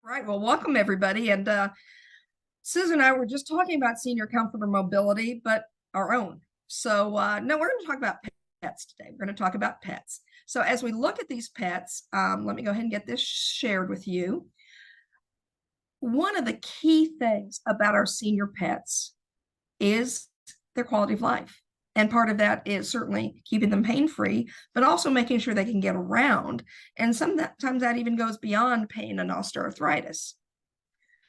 Right. Well, welcome everybody. And Susan and I were just talking about senior comfort or mobility, but our own. No, we're going to talk about pets today. We're going to talk about pets. So as we look at these pets, let me go ahead and get this shared with you. One of the key things about our senior pets is their quality of life. And part of that is certainly keeping them pain-free, but also making sure they can get around. And sometimes that even goes beyond pain and osteoarthritis.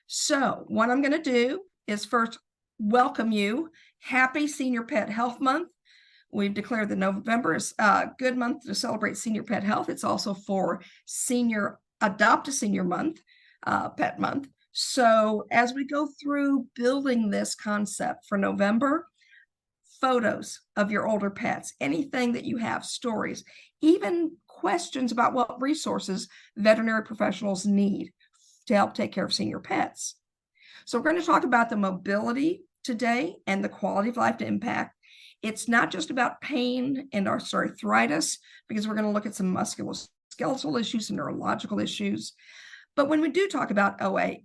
So what I'm going to do is first welcome you. Happy Senior Pet Health Month. We've declared that November is a good month to celebrate senior pet health. It's also for Adopt a Senior Month, Pet Month. So as we go through building this concept for November, photos of your older pets, anything that you have, stories, even questions about what resources veterinary professionals need to help take care of senior pets. So we're going to talk about the mobility today and the quality of life to impact. It's not just about pain and arthritis, because we're going to look at some musculoskeletal issues and neurological issues. But when we do talk about OA,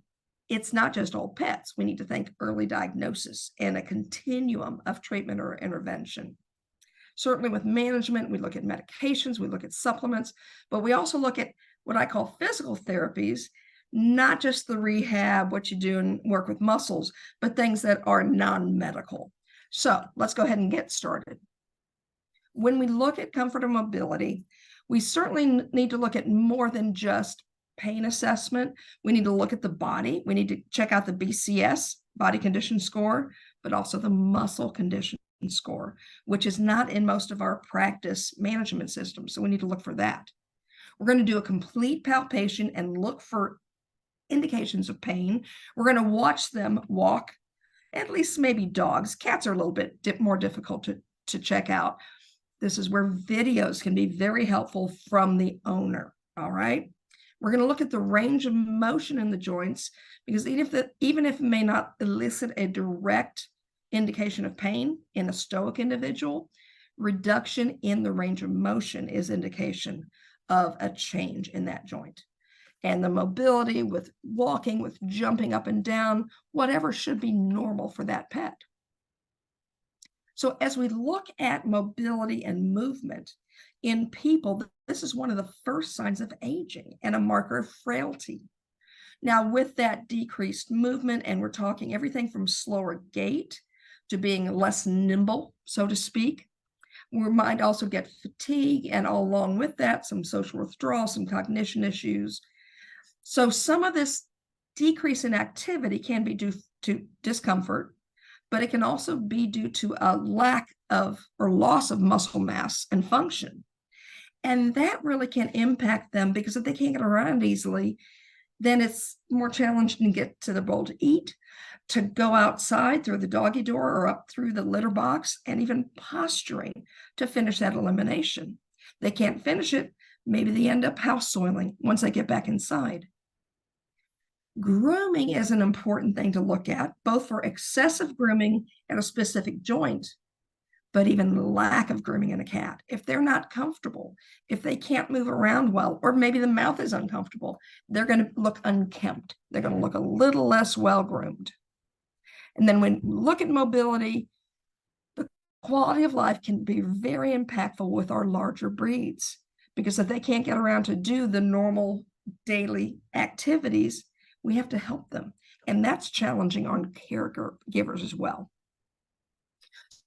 it's not just old pets. We need to think early diagnosis and a continuum of treatment or intervention. Certainly with management, we look at medications, we look at supplements, but we also look at what I call physical therapies, not just the rehab, what you do and work with muscles, but things that are non-medical. So let's go ahead and get started. When we look at comfort and mobility, we certainly need to look at more than just pain assessment. We need to look at the body. We need to check out the BCS, body condition score, but also the muscle condition score, which is not in most of our practice management systems. So we need to look for that. We're going to do a complete palpation and look for indications of pain. We're going to watch them walk, at least maybe dogs. Cats are a little bit more difficult to check out. This is where videos can be very helpful from the owner. All right. We're going to look at the range of motion in the joints, because even if it may not elicit a direct indication of pain in a stoic individual, reduction in the range of motion is indication of a change in that joint. And the mobility with walking, with jumping up and down, whatever should be normal for that pet. So as we look at mobility and movement in people, this is one of the first signs of aging and a marker of frailty. Now, with that decreased movement, and we're talking everything from slower gait to being less nimble, so to speak, we might also get fatigue, and all along with that, some social withdrawal, some cognition issues. So some of this decrease in activity can be due to discomfort, but it can also be due to a lack of or loss of muscle mass and function. And that really can impact them, because if they can't get around easily, then it's more challenging to get to the bowl to eat, to go outside through the doggy door or up through the litter box, and even posturing to finish that elimination. They can't finish it. Maybe they end up house soiling once they get back inside. Grooming is an important thing to look at, both for excessive grooming at a specific joint, but even the lack of grooming in a cat. If they're not comfortable, if they can't move around well, or maybe the mouth is uncomfortable, they're going to look unkempt. They're going to look a little less well-groomed. And then when we look at mobility, the quality of life can be very impactful with our larger breeds, because if they can't get around to do the normal daily activities, we have to help them. And that's challenging on caregivers as well.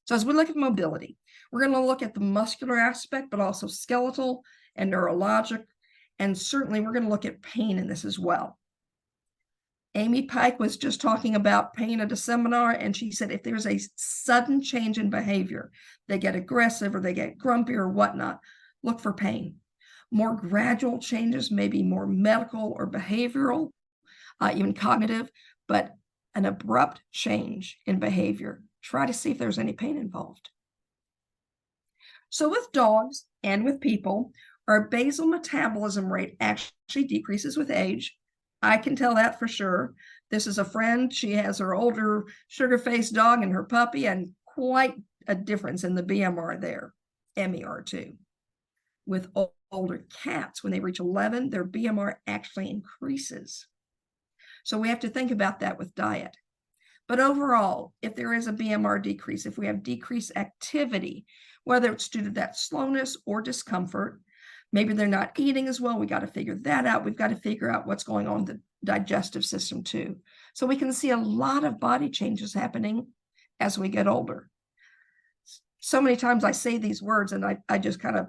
So as we look at mobility, we're going to look at the muscular aspect, but also skeletal and neurologic. And certainly we're going to look at pain in this as well. Amy Pike was just talking about pain at a seminar, and she said if there's a sudden change in behavior, they get aggressive or they get grumpy or whatnot, look for pain. More gradual changes may be more medical or behavioral, even cognitive, but an abrupt change in behavior, try to see if there's any pain involved. So with dogs and with people, our basal metabolism rate actually decreases with age. I can tell that for sure. This is a friend. She has her older sugar-faced dog and her puppy, and quite a difference in the BMR there, MER too. With older cats, when they reach 11, their BMR actually increases. So we have to think about that with diet. But overall, if there is a BMR decrease, if we have decreased activity, whether it's due to that slowness or discomfort, maybe they're not eating as well, we got to figure that out. We've got to figure out what's going on in the digestive system too. So we can see a lot of body changes happening as we get older. So many times I say these words and I just kind of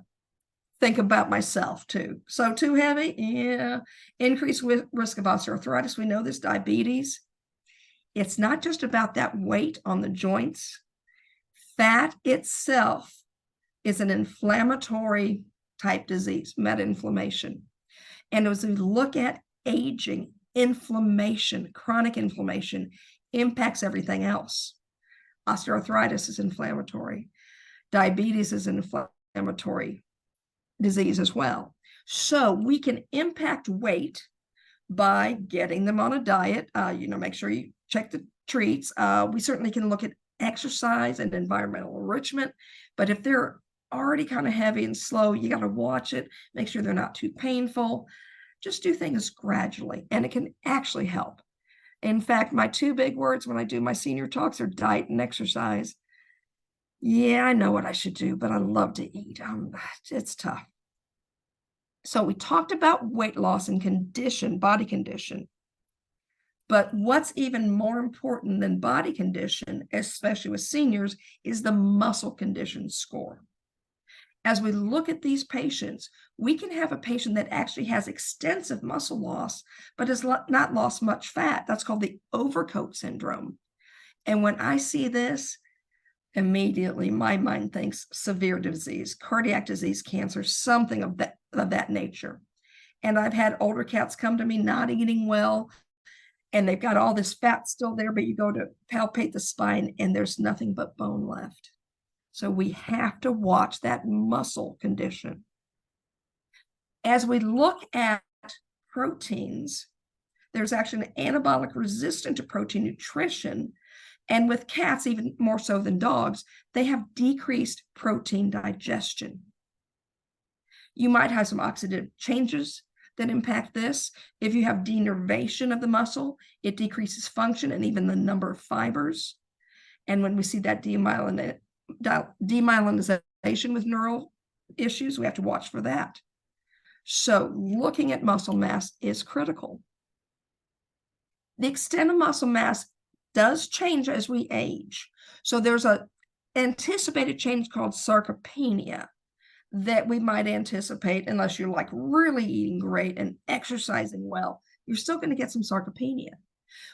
think about myself too. So too heavy, yeah. Increased risk of osteoarthritis. We know this, diabetes. It's not just about that weight on the joints. Fat itself is an inflammatory type disease, meta-inflammation. And as we look at aging, inflammation, chronic inflammation impacts everything else. Osteoarthritis is inflammatory. Diabetes is an inflammatory disease as well. So we can impact weight by getting them on a diet. Make sure you check the treats. We certainly can look at exercise and environmental enrichment, but if they're already kind of heavy and slow, you got to watch it, make sure they're not too painful. Just do things gradually, and it can actually help. In fact, my two big words when I do my senior talks are diet and exercise. Yeah, I know what I should do, but I love to eat. It's tough. So we talked about weight loss and condition, body condition. But what's even more important than body condition, especially with seniors, is the muscle condition score. As we look at these patients, we can have a patient that actually has extensive muscle loss, but has not lost much fat. That's called the overcoat syndrome. And when I see this, immediately my mind thinks severe disease, cardiac disease, cancer, something of that nature. And I've had older cats come to me not eating well, and they've got all this fat still there, but you go to palpate the spine and there's nothing but bone left. So we have to watch that muscle condition. As we look at proteins, there's actually an anabolic resistant to protein nutrition. And with cats, even more so than dogs, they have decreased protein digestion. You might have some oxidative changes that impact this. If you have denervation of the muscle, it decreases function and even the number of fibers. And when we see that demyelinization with neural issues, we have to watch for that. So looking at muscle mass is critical. The extent of muscle mass does change as we age. So there's an anticipated change called sarcopenia that we might anticipate unless you're like really eating great and exercising well. You're still going to get some sarcopenia.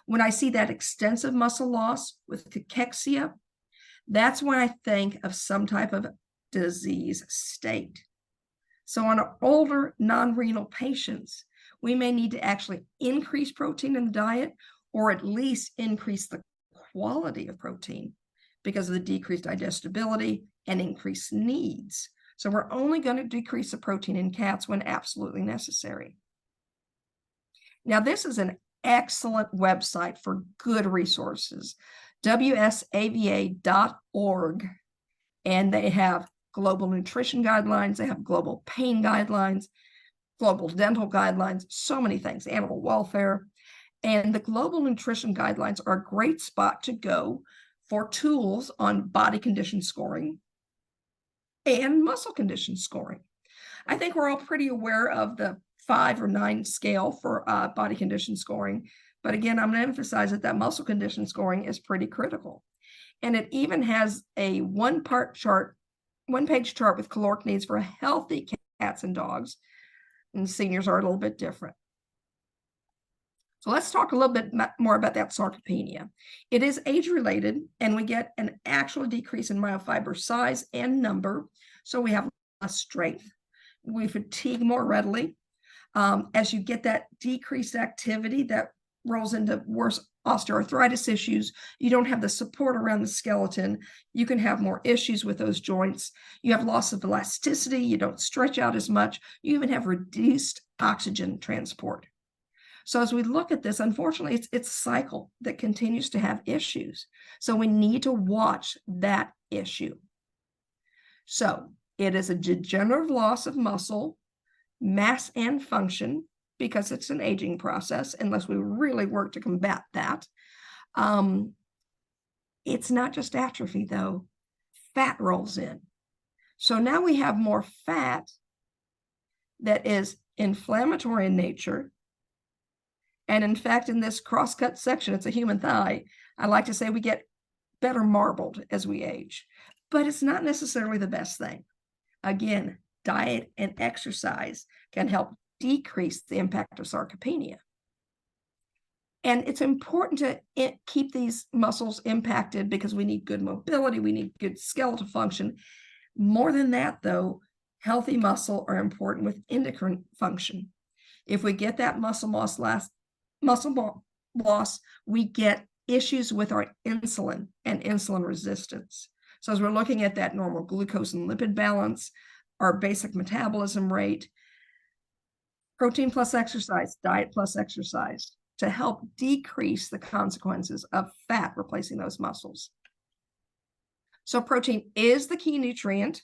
When I see that extensive muscle loss with cachexia, that's when I think of some type of disease state. So on older non-renal patients, we may need to actually increase protein in the diet or at least increase the quality of protein because of the decreased digestibility and increased needs. So we're only going to decrease the protein in cats when absolutely necessary. Now, this is an excellent website for good resources, wsava.org, and they have global nutrition guidelines, they have global pain guidelines, global dental guidelines, so many things, animal welfare. And the global nutrition guidelines are a great spot to go for tools on body condition scoring and muscle condition scoring. I think we're all pretty aware of the 5 or 9 scale for body condition scoring. But again, I'm going to emphasize that muscle condition scoring is pretty critical. And it even has a one-page chart with caloric needs for healthy cats and dogs. And seniors are a little bit different. So let's talk a little bit more about that sarcopenia. It is age-related, and we get an actual decrease in myofiber size and number, so we have less strength. We fatigue more readily. As you get that decreased activity, that rolls into worse osteoarthritis issues. You don't have the support around the skeleton. You can have more issues with those joints. You have loss of elasticity. You don't stretch out as much. You even have reduced oxygen transport. So as we look at this, unfortunately, it's a cycle that continues to have issues. So we need to watch that issue. So it is a degenerative loss of muscle, mass, and function. because it's an aging process, unless we really work to combat that. It's not just atrophy, though. Fat rolls in. So now we have more fat that is inflammatory in nature. And in fact, in this cross-cut section, it's a human thigh. I like to say we get better marbled as we age, but it's not necessarily the best thing. Again, diet and exercise can help decrease the impact of sarcopenia. And it's important to keep these muscles impacted because we need good mobility, we need good skeletal function. More than that, though, healthy muscle are important with endocrine function. If we get that muscle loss, we get issues with our insulin and insulin resistance. So as we're looking at that normal glucose and lipid balance, our basic metabolism rate, protein plus exercise, diet plus exercise, to help decrease the consequences of fat replacing those muscles. So protein is the key nutrient.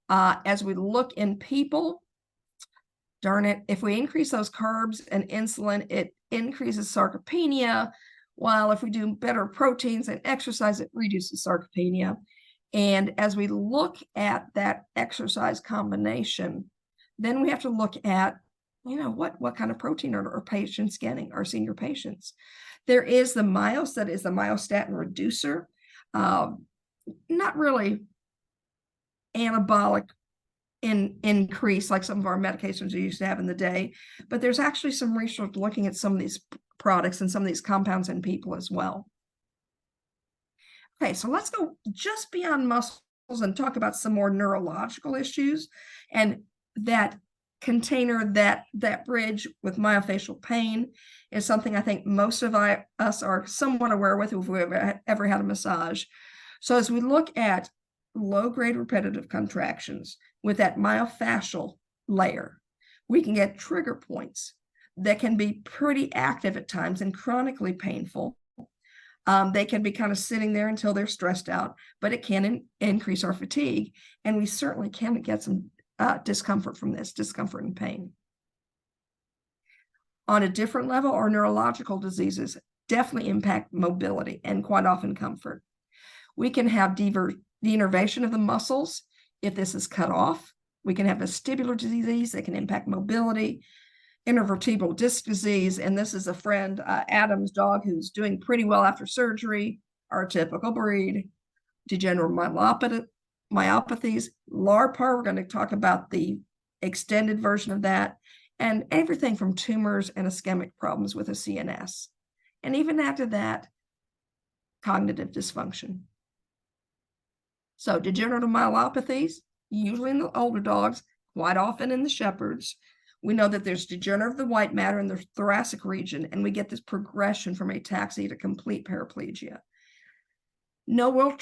As we look in people, darn it, if we increase those carbs and insulin, it increases sarcopenia, while if we do better proteins and exercise, it reduces sarcopenia. And as we look at that exercise combination, then we have to look at, what kind of protein are our patients getting, our senior patients. There is the MyOS, that is the myostatin reducer. Not really anabolic increase like some of our medications we used to have in the day, but there's actually some research looking at some of these products and some of these compounds in people as well. Okay, so let's go just beyond muscles and talk about some more neurological issues. And that container, that bridge with myofascial pain is something I think most of us are somewhat aware with if we've ever had a massage. So as we look at low-grade repetitive contractions with that myofascial layer, we can get trigger points that can be pretty active at times and chronically painful. They can be kind of sitting there until they're stressed out, but it can increase our fatigue, and we certainly can get some discomfort from this, discomfort and pain. On a different level, our neurological diseases definitely impact mobility and quite often comfort. We can have denervation of the muscles if this is cut off. We can have vestibular disease that can impact mobility, intervertebral disc disease, and this is a friend, Adam's dog, who's doing pretty well after surgery, our typical breed, degenerative myopathies, LARPAR, we're going to talk about the extended version of that, and everything from tumors and ischemic problems with a CNS. And even after that, cognitive dysfunction. So degenerative myelopathies, usually in the older dogs, quite often in the shepherds. We know that there's degenerative of the white matter in the thoracic region, and we get this progression from ataxia to complete paraplegia. No real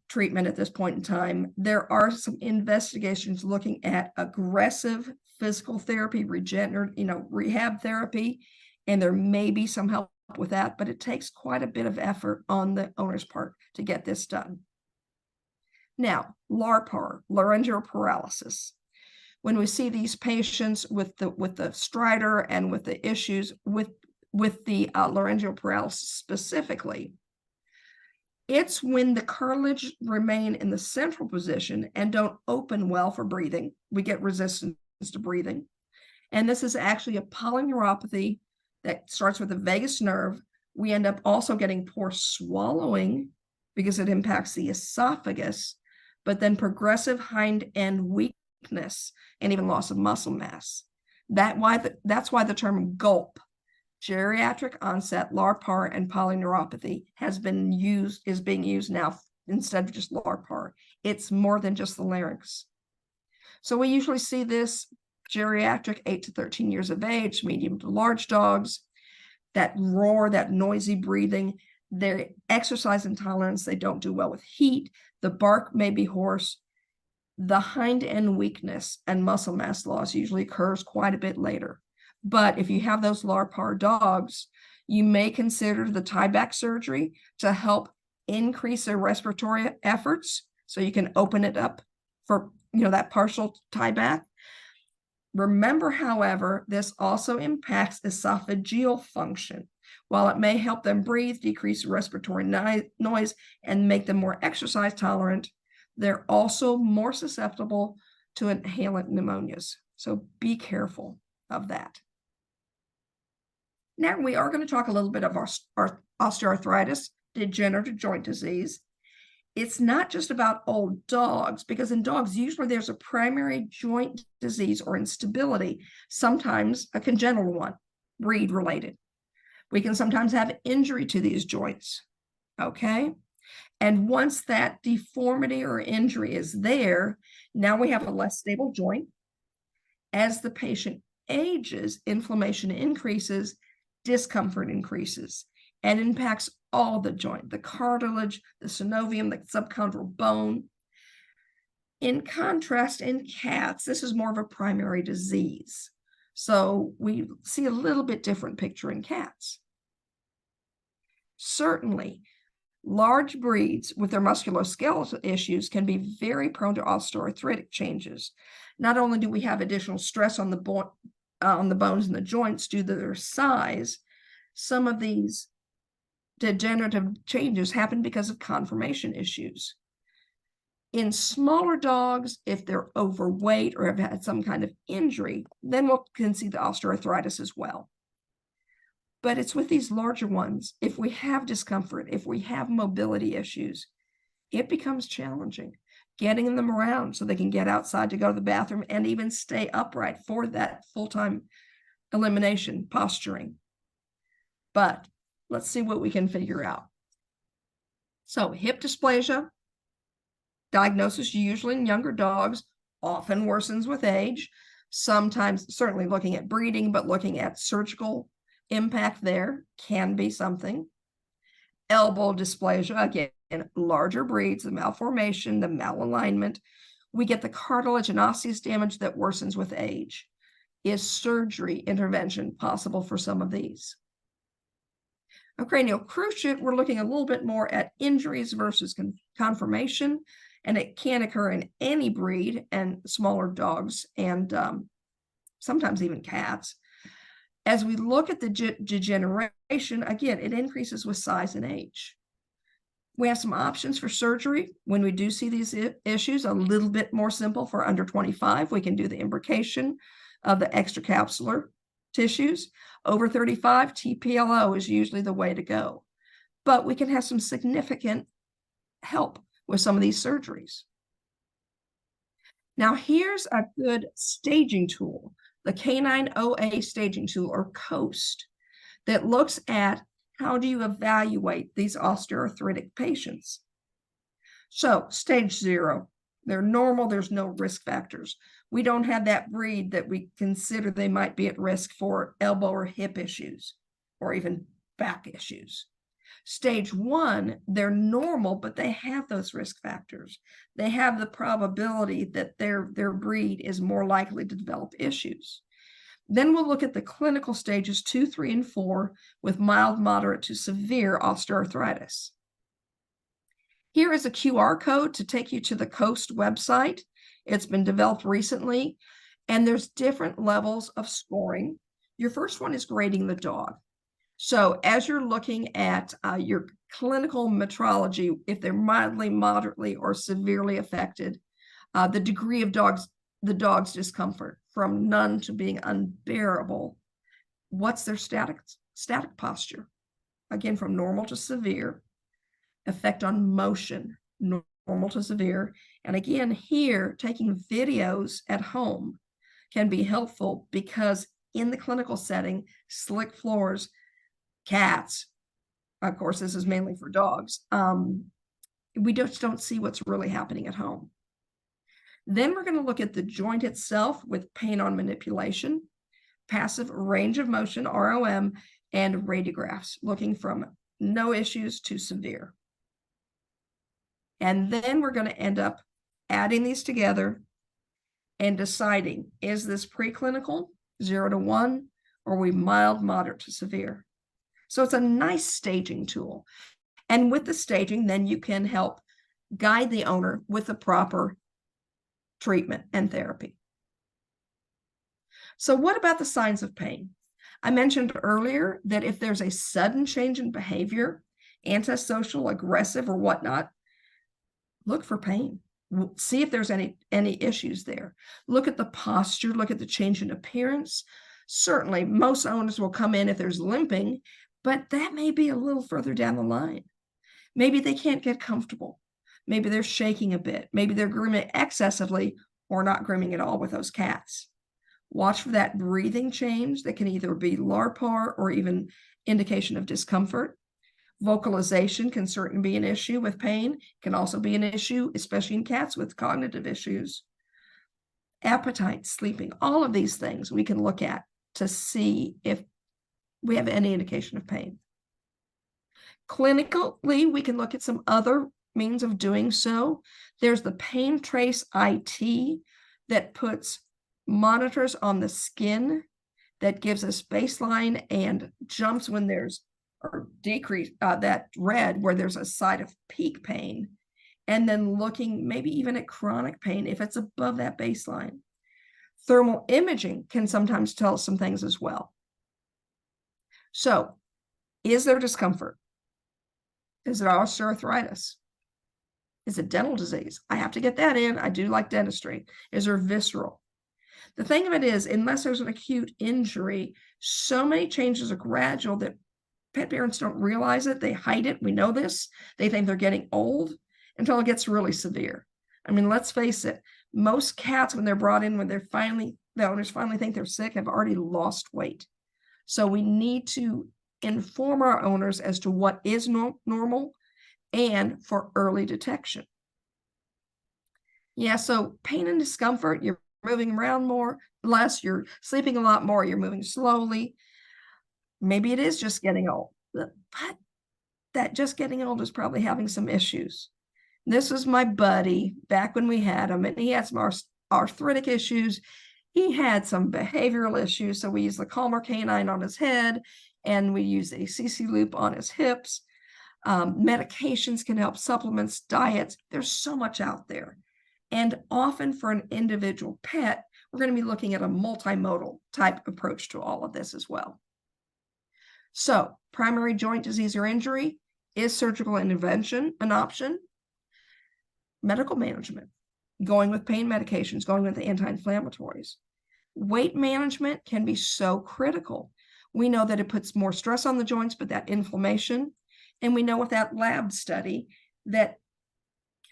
treatment at this point in time. There are some investigations looking at aggressive physical therapy, rehab therapy, and there may be some help with that, but it takes quite a bit of effort on the owner's part to get this done. Now, LARPAR, laryngeal paralysis. When we see these patients with the stridor and with the issues with the laryngeal paralysis specifically, it's when the cartilage remain in the central position and don't open well for breathing. We get resistance to breathing. And this is actually a polyneuropathy that starts with the vagus nerve. We end up also getting poor swallowing because it impacts the esophagus, but then progressive hind end weakness and even loss of muscle mass. That's why the term GULP, geriatric onset LARPAR and polyneuropathy, is being used now instead of just LARPAR. It's more than just the larynx. So we usually see this geriatric 8 to 13 years of age, medium to large dogs, that roar, that noisy breathing, their exercise intolerance, they don't do well with heat, the bark may be hoarse. The hind end weakness and muscle mass loss usually occurs quite a bit later. But if you have those LARPAR dogs, you may consider the tieback surgery to help increase their respiratory efforts, so you can open it up for that partial tieback. Remember, however, this also impacts esophageal function. While it may help them breathe, decrease respiratory noise, and make them more exercise tolerant, they're also more susceptible to inhalant pneumonias. So be careful of that. Now we are going to talk a little bit of our osteoarthritis, degenerative joint disease. It's not just about old dogs, because in dogs, usually there's a primary joint disease or instability, sometimes a congenital one, breed related. We can sometimes have injury to these joints, okay? And once that deformity or injury is there, now we have a less stable joint. As the patient ages, inflammation increases, discomfort increases, and impacts all the joint, the cartilage, the synovium, the subchondral bone. In contrast, in cats, this is more of a primary disease. So we see a little bit different picture in cats. Certainly, large breeds with their musculoskeletal issues can be very prone to osteoarthritic changes. Not only do we have additional stress on the bones and the joints due to their size, some of these degenerative changes happen because of conformation issues. In smaller dogs, if they're overweight or have had some kind of injury, then we can see the osteoarthritis as well. But it's with these larger ones, if we have discomfort, if we have mobility issues, it becomes challenging getting them around so they can get outside to go to the bathroom and even stay upright for that full-time elimination posturing. But let's see what we can figure out. So hip dysplasia, diagnosis usually in younger dogs, often worsens with age. Sometimes, certainly looking at breeding, but looking at surgical impact there can be something. Elbow dysplasia, again, larger breeds, the malformation, the malalignment. We get the cartilage and osseous damage that worsens with age. Is surgery intervention possible for some of these? A cranial cruciate, we're looking a little bit more at injuries versus conformation, and it can occur in any breed and smaller dogs and sometimes even cats. As we look at the degeneration, again, it increases with size and age. We have some options for surgery when we do see these issues, a little bit more simple for under 25. We can do the imbrication of the extracapsular tissues. Over 35, TPLO is usually the way to go. But we can have some significant help with some of these surgeries. Now, here's a good staging tool, the Canine OA staging tool, or COAST, that looks at how do you evaluate these osteoarthritic patients. So stage 0, they're normal, there's no risk factors. We don't have that breed that we consider they might be at risk for elbow or hip issues, or even back issues. Stage 1, they're normal, but they have those risk factors. They have the probability that their breed is more likely to develop issues. Then we'll look at the clinical stages 2, 3, and 4 with mild, moderate to severe osteoarthritis. Here is a QR code to take you to the COAST website. It's been developed recently, and there's different levels of scoring. Your first one is grading the dog. So as you're looking at your clinical metrology, if they're mildly, moderately, or severely affected, the degree of the dog's discomfort from none to being unbearable, what's their static posture? Again, from normal to severe, effect on motion, normal to severe. And again, here, taking videos at home can be helpful because in the clinical setting, slick floors, cats, of course, this is mainly for dogs, we just don't see what's really happening at home. Then we're going to look at the joint itself with pain on manipulation, passive range of motion, ROM, and radiographs, looking from no issues to severe. And then we're going to end up adding these together and deciding, is this preclinical, 0 to 1, or are we mild, moderate to severe? So it's a nice staging tool. And with the staging, then you can help guide the owner with the proper treatment and therapy. So what about the signs of pain? I mentioned earlier that if there's a sudden change in behavior, antisocial, aggressive, or whatnot, look for pain. See if there's any issues there. Look at the posture, look at the change in appearance. Certainly, most owners will come in if there's limping, but that may be a little further down the line. Maybe they can't get comfortable. Maybe they're shaking a bit. Maybe they're grooming excessively or not grooming at all with those cats. Watch for that breathing change that can either be LARPAR or even indication of discomfort. Vocalization can certainly be an issue with pain, can also be an issue, especially in cats with cognitive issues. Appetite, sleeping, all of these things we can look at to see if we have any indication of pain. Clinically, we can look at some other means of doing so. There's the Pain Trace IT that puts monitors on the skin that gives us baseline and jumps when there's or decrease that red where there's a side of peak pain, and then looking maybe even at chronic pain if it's above that baseline. Thermal imaging can sometimes tell us some things as well. So, is there discomfort? Is it osteoarthritis? Is it dental disease? I have to get that in. I do like dentistry. Is there visceral? The thing of it is, unless there's an acute injury, so many changes are gradual that pet parents don't realize it. They hide it. We know this. They think they're getting old until it gets really severe. I mean, let's face it. Most cats, when they're brought in, when the owners finally think they're sick, have already lost weight. So we need to inform our owners as to what is normal and for early detection. Yeah, so pain and discomfort, you're moving around less, you're sleeping a lot more, you're moving slowly. Maybe it is just getting old, but that just getting old is probably having some issues. This was my buddy back when we had him, and he had some arthritic issues. He had some behavioral issues, so we used the Calmer canine on his head, and we used a Assisi loop on his hips. Medications can help, supplements, diets. There's so much out there. And often for an individual pet, we're going to be looking at a multimodal type approach to all of this as well. So, primary joint disease or injury, is surgical intervention an option? Medical management, going with pain medications, going with anti-inflammatories. Weight management can be so critical. We know that it puts more stress on the joints, but that inflammation. And we know with that lab study that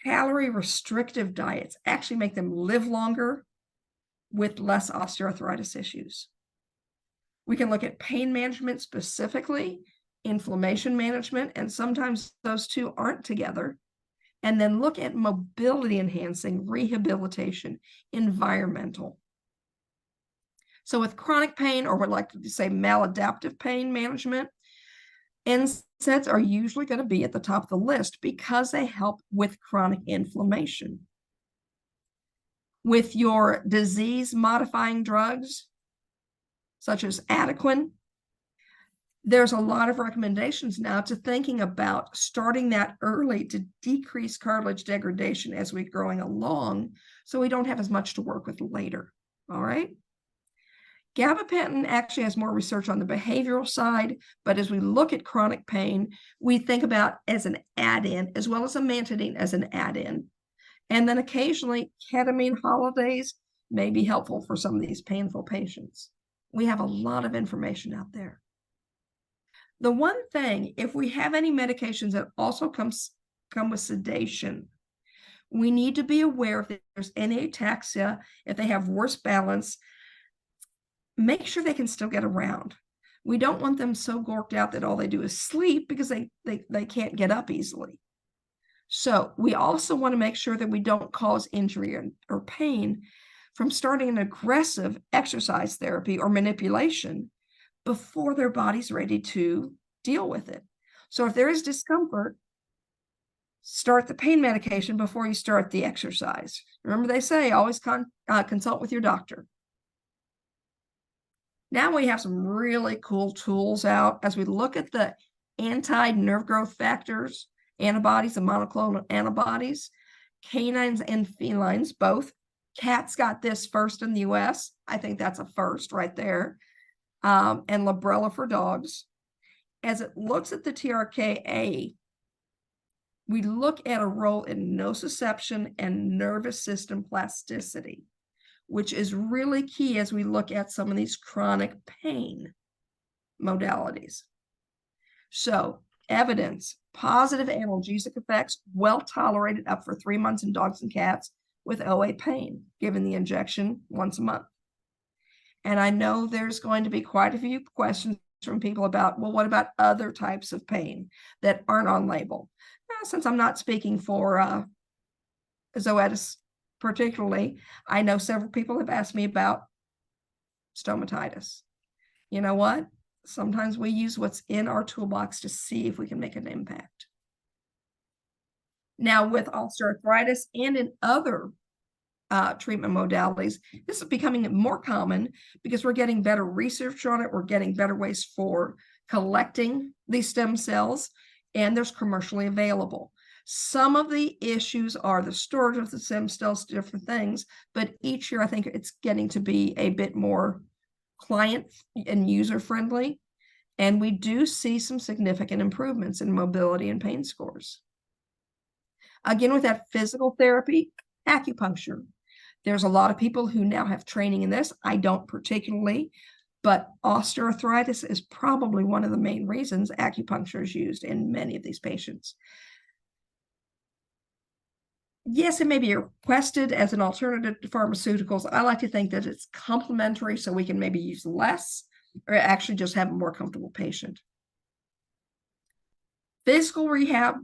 calorie restrictive diets actually make them live longer with less osteoarthritis issues. We can look at pain management specifically, inflammation management, and sometimes those two aren't together. And then look at mobility enhancing, rehabilitation, environmental. So with chronic pain, or what I like to say maladaptive pain management, NSAIDs are usually going to be at the top of the list because they help with chronic inflammation. With your disease-modifying drugs, such as Adequan, there's a lot of recommendations now to thinking about starting that early to decrease cartilage degradation as we're growing along, so we don't have as much to work with later. All right. Gabapentin actually has more research on the behavioral side, but as we look at chronic pain, we think about as an add-in, as well as amantadine as an add-in. And then occasionally ketamine holidays may be helpful for some of these painful patients. We have a lot of information out there. The one thing, if we have any medications that also come with sedation, we need to be aware if there's any ataxia, if they have worse balance, make sure they can still get around. We don't want them so gorked out that all they do is sleep because they can't get up easily. So we also want to make sure that we don't cause injury or pain from starting an aggressive exercise therapy or manipulation before their body's ready to deal with it. So if there is discomfort, start the pain medication before you start the exercise. Remember, they say always consult with your doctor. Now we have some really cool tools out as we look at the anti-nerve growth factors, antibodies and monoclonal antibodies, canines and felines both Cats got this first in the US. I think that's a first right there. And Librela for dogs. As it looks at the TRKA, we look at a role in nociception and nervous system plasticity, which is really key as we look at some of these chronic pain modalities. So, evidence, positive analgesic effects, well tolerated up for 3 months in dogs and cats with OA pain, given the injection once a month. And I know there's going to be quite a few questions from people about, well, what about other types of pain that aren't on label? Since I'm not speaking for Zoetis particularly, I know several people have asked me about stomatitis. You know what? Sometimes we use what's in our toolbox to see if we can make an impact. Now, with osteoarthritis and in other treatment modalities, this is becoming more common because we're getting better research on it. We're getting better ways for collecting these stem cells, and there's commercially available. Some of the issues are the storage of the stem cells, different things, but each year I think it's getting to be a bit more client and user friendly. And we do see some significant improvements in mobility and pain scores. Again, with that physical therapy, acupuncture. There's a lot of people who now have training in this. I don't particularly, but osteoarthritis is probably one of the main reasons acupuncture is used in many of these patients. Yes, it may be requested as an alternative to pharmaceuticals. I like to think that it's complementary, so we can maybe use less or actually just have a more comfortable patient. Physical rehab,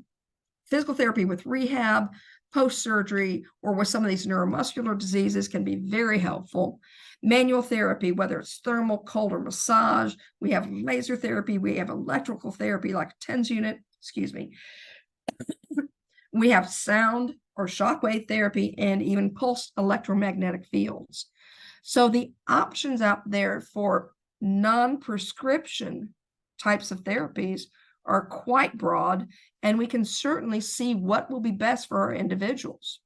physical therapy with rehab, post-surgery, or with some of these neuromuscular diseases can be very helpful. Manual therapy, whether it's thermal, cold, or massage. We have laser therapy. We have electrical therapy like a TENS unit, excuse me. We have sound or shockwave therapy and even pulsed electromagnetic fields. So the options out there for non-prescription types of therapies are quite broad, and we can certainly see what will be best for our individuals.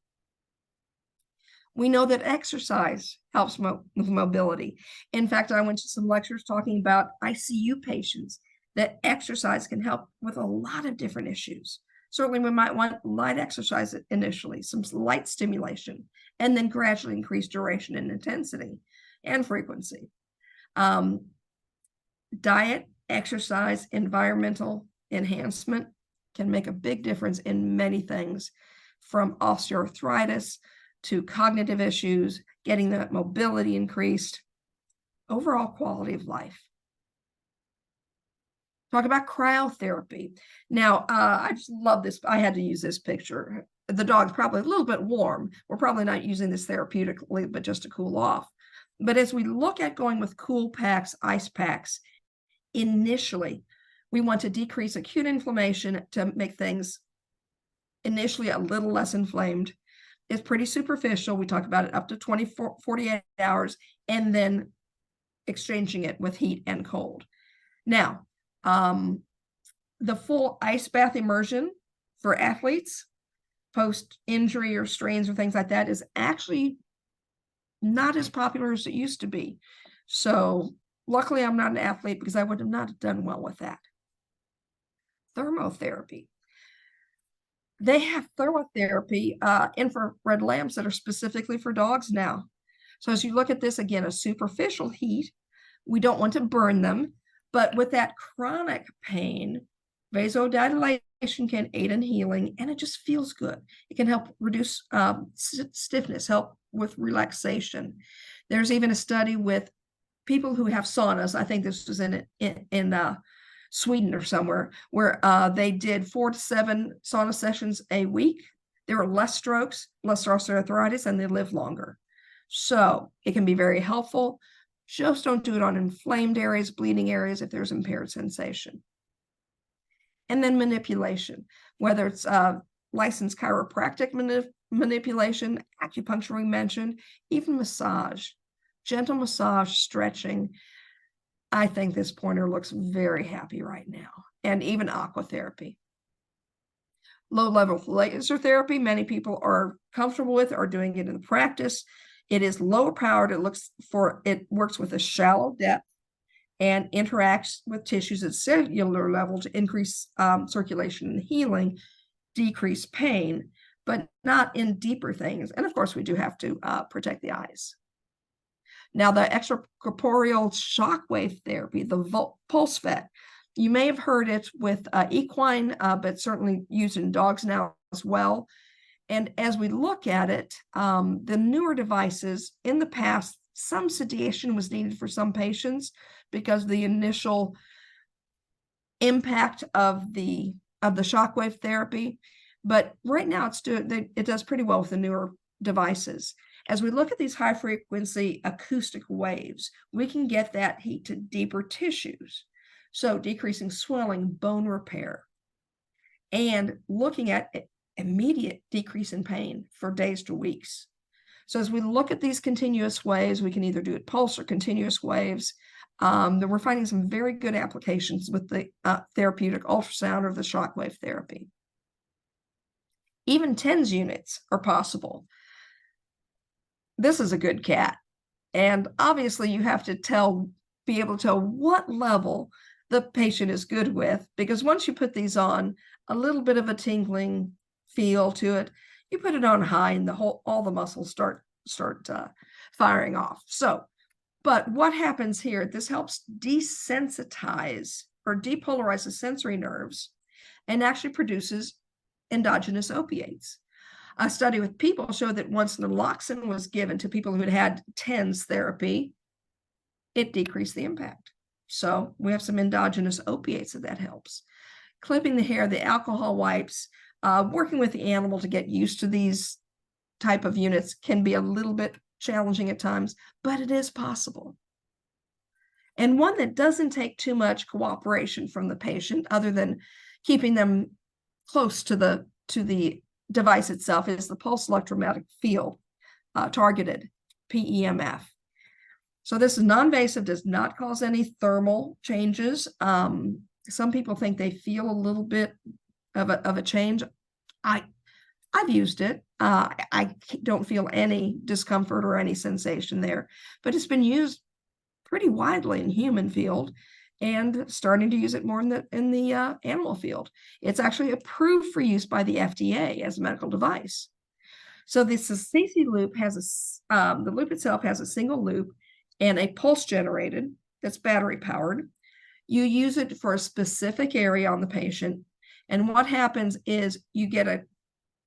We know that exercise helps with mobility. In fact, I went to some lectures talking about ICU patients, that exercise can help with a lot of different issues. Certainly, we might want light exercise initially, some light stimulation, and then gradually increase duration and intensity and frequency. Diet, exercise, environmental enhancement can make a big difference in many things, from osteoarthritis to cognitive issues, getting that mobility increased, overall quality of life. Talk about cryotherapy. Now, I just love this. I had to use this picture. The dog's probably a little bit warm. We're probably not using this therapeutically, but just to cool off. But as we look at going with cool packs, ice packs, initially, we want to decrease acute inflammation to make things initially a little less inflamed. It's pretty superficial. We talk about it up to 48 hours, and then exchanging it with heat and cold. Now, the full ice bath immersion for athletes post-injury or strains or things like that is actually not as popular as it used to be. So luckily I'm not an athlete, because I would have not done well with that. Thermotherapy. They have thermotherapy infrared lamps that are specifically for dogs now. So as you look at this, again, a superficial heat, we don't want to burn them, but with that chronic pain, vasodilation can aid in healing, and it just feels good. It can help reduce stiffness, help with relaxation. There's even a study with people who have saunas. I think this was in Sweden or somewhere, where they did 4 to 7 sauna sessions a week. There were less strokes, less osteoarthritis, and they live longer. So it can be very helpful. Just don't do it on inflamed areas, bleeding areas, if there's impaired sensation. And then manipulation, whether it's licensed chiropractic manipulation, acupuncture we mentioned, even massage, gentle massage, stretching. I think this pointer looks very happy right now, and even aquatherapy. Low-level laser therapy, many people are comfortable with, are doing it in practice. It is lower powered. It works with a shallow depth and interacts with tissues at cellular level to increase circulation and healing, decrease pain, but not in deeper things. And of course, we do have to protect the eyes. Now, the extracorporeal shockwave therapy, the PulseVet, you may have heard it with equine, but certainly used in dogs now as well. And as we look at it, the newer devices, in the past, some sedation was needed for some patients because of the initial impact of the shockwave therapy. But right now, it does pretty well with the newer devices. As we look at these high frequency acoustic waves, we can get that heat to deeper tissues. So decreasing swelling, bone repair, and looking at immediate decrease in pain for days to weeks. So as we look at these continuous waves, we can either do it pulse or continuous waves. Then we're finding some very good applications with the therapeutic ultrasound or the shockwave therapy. Even TENS units are possible. This is a good cat. And obviously you have to be able to tell what level the patient is good with, because once you put these on, a little bit of a tingling feel to it, you put it on high and all the muscles start firing off. But what happens here, this helps desensitize or depolarize the sensory nerves and actually produces endogenous opiates. A study with people showed that once naloxone was given to people who had had TENS therapy, it decreased the impact. So we have some endogenous opiates that helps. Clipping the hair, the alcohol wipes, working with the animal to get used to these type of units can be a little bit challenging at times, but it is possible. And one that doesn't take too much cooperation from the patient, other than keeping them close to the device itself, is the pulse electromagnetic field targeted, PEMF. So this is non-invasive, does not cause any thermal changes. Some people think they feel a little bit of a change. I've used it. I don't feel any discomfort or any sensation there, but it's been used pretty widely in human field and starting to use it more in the animal field. It's actually approved for use by the FDA as a medical device. So this Assisi loop the loop itself has a single loop and a pulse generated that's battery powered. You use it for a specific area on the patient. And what happens is you get a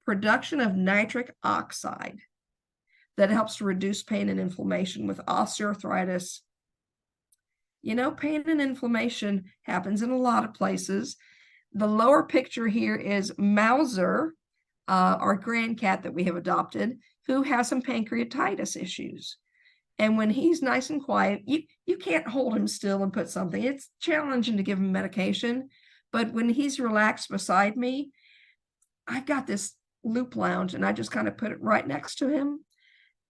production of nitric oxide that helps to reduce pain and inflammation with osteoarthritis. Pain and inflammation happens in a lot of places. The lower picture here is Mauser, our grand cat that we have adopted, who has some pancreatitis issues. And when he's nice and quiet, you can't hold him still and put something. It's challenging to give him medication. But when he's relaxed beside me, I've got this loop lounge and I just kind of put it right next to him.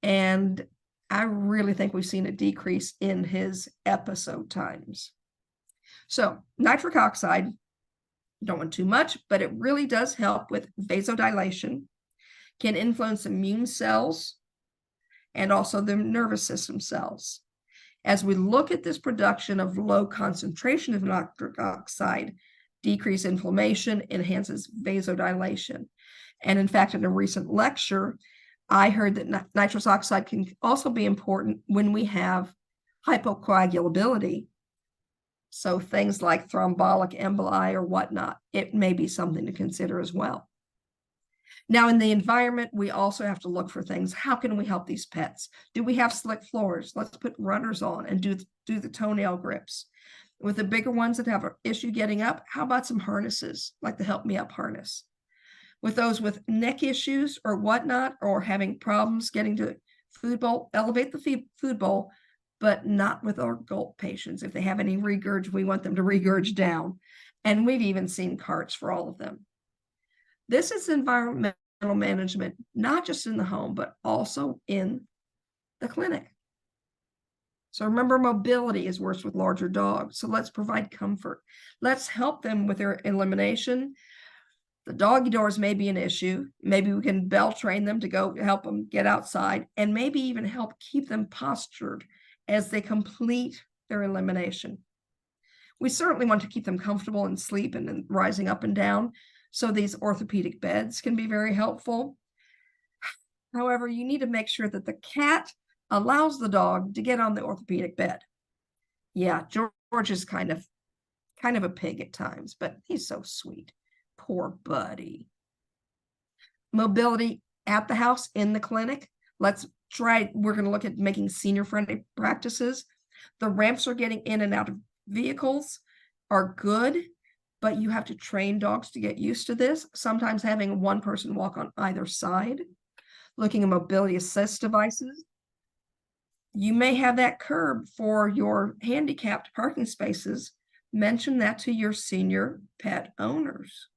And I really think we've seen a decrease in his episode times. So nitric oxide, don't want too much, but it really does help with vasodilation, can influence immune cells, and also the nervous system cells. As we look at this production of low concentration of nitric oxide, decrease inflammation, enhances vasodilation. And in fact, in a recent lecture, I heard that nitrous oxide can also be important when we have hypocoagulability. So things like thrombotic emboli or whatnot, it may be something to consider as well. Now, in the environment, we also have to look for things. How can we help these pets? Do we have slick floors? Let's put runners on and do the toenail grips. With the bigger ones that have an issue getting up, how about some harnesses, like the Help Me Up harness? With those with neck issues or whatnot, or having problems getting to food bowl, elevate the food bowl, but not with our gulp patients. If they have any regurg, we want them to regurg down. And we've even seen carts for all of them. This is environmental management, not just in the home, but also in the clinic. So remember, mobility is worse with larger dogs. So let's provide comfort. Let's help them with their elimination. The doggy doors may be an issue. Maybe we can bell train them to go help them get outside, and maybe even help keep them postured as they complete their elimination. We certainly want to keep them comfortable in sleep and in rising up and down. So these orthopedic beds can be very helpful. However, you need to make sure that the cat allows the dog to get on the orthopedic bed. Yeah, George is kind of a pig at times, but he's so sweet. Poor buddy. Mobility at the house, in the clinic. We're going to look at making senior-friendly practices. The ramps are getting in and out of vehicles are good, but you have to train dogs to get used to this. Sometimes having one person walk on either side. Looking at mobility assist devices. You may have that curb for your handicapped parking spaces. Mention that to your senior pet owners.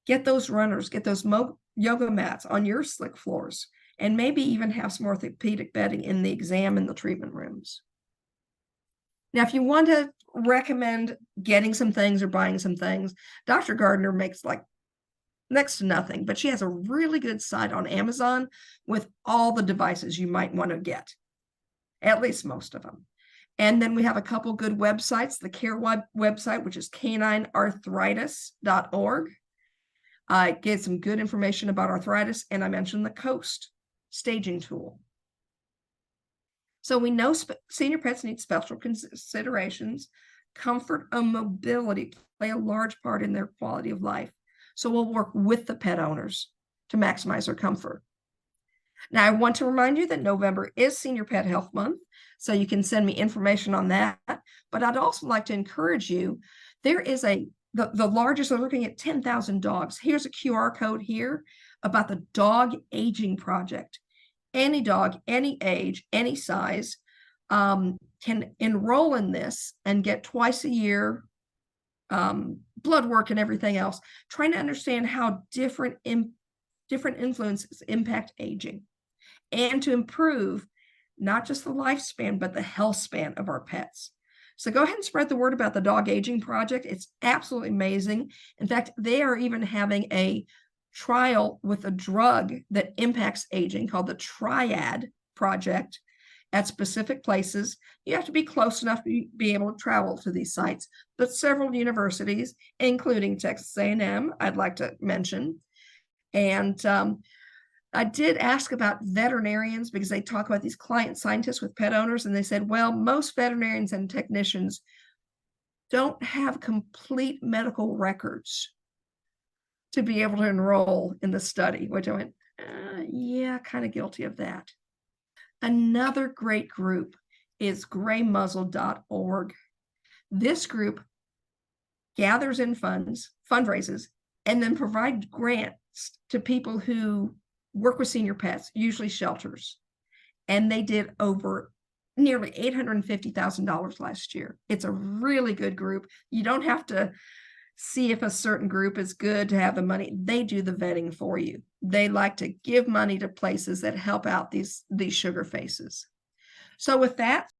Get those runners, get those yoga mats on your slick floors, and maybe even have some orthopedic bedding in the exam and the treatment rooms. Now, if you want to recommend getting some things or buying some things, Dr. Gardner makes like next to nothing, but she has a really good site on Amazon with all the devices you might want to get, at least most of them. And then we have a couple good websites, the Care website, which is caninearthritis.org. It gives some good information about arthritis, and I mentioned the Coast staging tool. So we know senior pets need special considerations. Comfort and mobility play a large part in their quality of life. So we'll work with the pet owners to maximize their comfort. Now, I want to remind you that November is Senior Pet Health Month, so you can send me information on that. But I'd also like to encourage you, there is the largest, they're looking at 10,000 dogs. Here's a QR code here about the Dog Aging Project. Any dog, any age, any size can enroll in this and get twice a year blood work and everything else, trying to understand how different influences impact aging, and to improve not just the lifespan, but the health span of our pets. So go ahead and spread the word about the Dog Aging Project. It's absolutely amazing. In fact, they are even having a trial with a drug that impacts aging called the Triad Project at specific places. You have to be close enough to be able to travel to these sites, but several universities, including Texas A&M, I'd like to mention. And I did ask about veterinarians, because they talk about these client scientists with pet owners, and they said, well, most veterinarians and technicians don't have complete medical records to be able to enroll in the study, which I went, yeah, kind of guilty of that. Another great group is graymuzzle.org. This group gathers in fundraises, and then provide grants to people who work with senior pets, usually shelters. And they did over nearly $850,000 last year. It's a really good group. You don't have to see if a certain group is good to have the money. They do the vetting for you. They like to give money to places that help out these sugar faces. So with that,